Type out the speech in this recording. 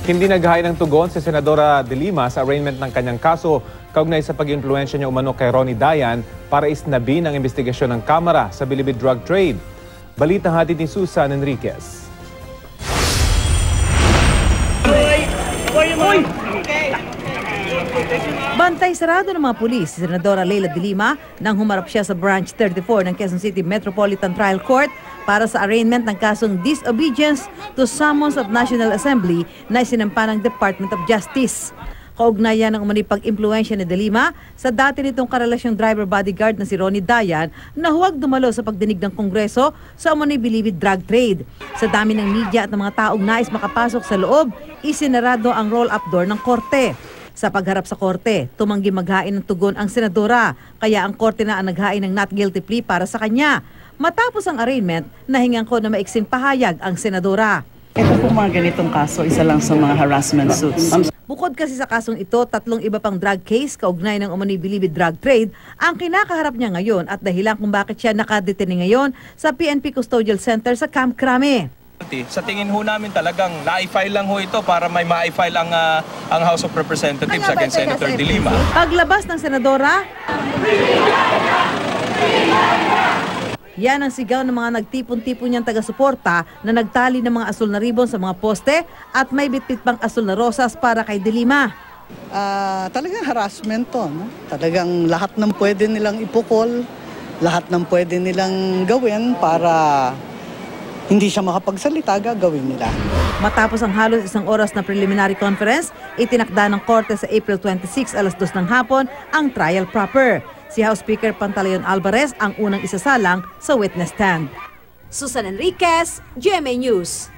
Hindi naghain ng tugon si Senadora De Lima sa arraignment ng kanyang kaso kaugnay sa pag-influensya niya umano kay Ronnie Dayan para isnabin ang investigasyon ng Kamara sa Bilibid drug trade. Balitang hatid ni Susan Enriquez. Bantay sarado ng mga pulis si Senadora Leila De Lima nang humarap siya sa Branch 34 ng Quezon City Metropolitan Trial Court para sa arraignment ng kasong disobedience to summons of National Assembly na isinampa ng Department of Justice. Kaugnayan ng umano'y pag-impluensya ni De Lima sa dati nitong karelasyong driver bodyguard na si Ronnie Dayan na huwag dumalo sa pagdinig ng Kongreso sa umano'y bilibid drug trade. Sa dami ng media at ng mga taong nais makapasok sa loob, isinarado ang roll-up door ng korte. Sa pagharap sa korte, tumanggi maghain ng tugon ang senadora, kaya ang korte na ang naghain ng not guilty plea para sa kanya. Matapos ang arraignment, nahingan ko na maiksing pahayag ang senadora. Ito po mga ganitong kaso, isa lang sa mga harassment suits. Bukod kasi sa kasong ito, 3 iba pang drug case kaugnay ng umano'y bilibid drug trade ang kinakaharap niya ngayon at dahilan kung bakit siya nakadetene ngayon sa PNP Custodial Center sa Camp Crame. Sa tingin ho namin talagang na-file lang ho ito para may ma-file ang House of Representatives against Senator De Lima. Paglabas ng senadora, yan ang sigaw ng mga nagtipon-tipon niyang taga-suporta na nagtali ng mga asul na ribbon sa mga poste at may bitbit pang asul na rosas para kay De Lima. Talagang harassment to. No? Talagang lahat ng pwede nilang ipukol, lahat ng pwede nilang gawin para hindi siya makapagsalita, gagawin nila. Matapos ang halos 1 oras na preliminary conference, itinakda ng korte sa April 26 alas 2 ng hapon ang trial proper. Si House Speaker Pantaleon Alvarez ang unang isasalang sa witness stand. Susan Enriquez, GMA News.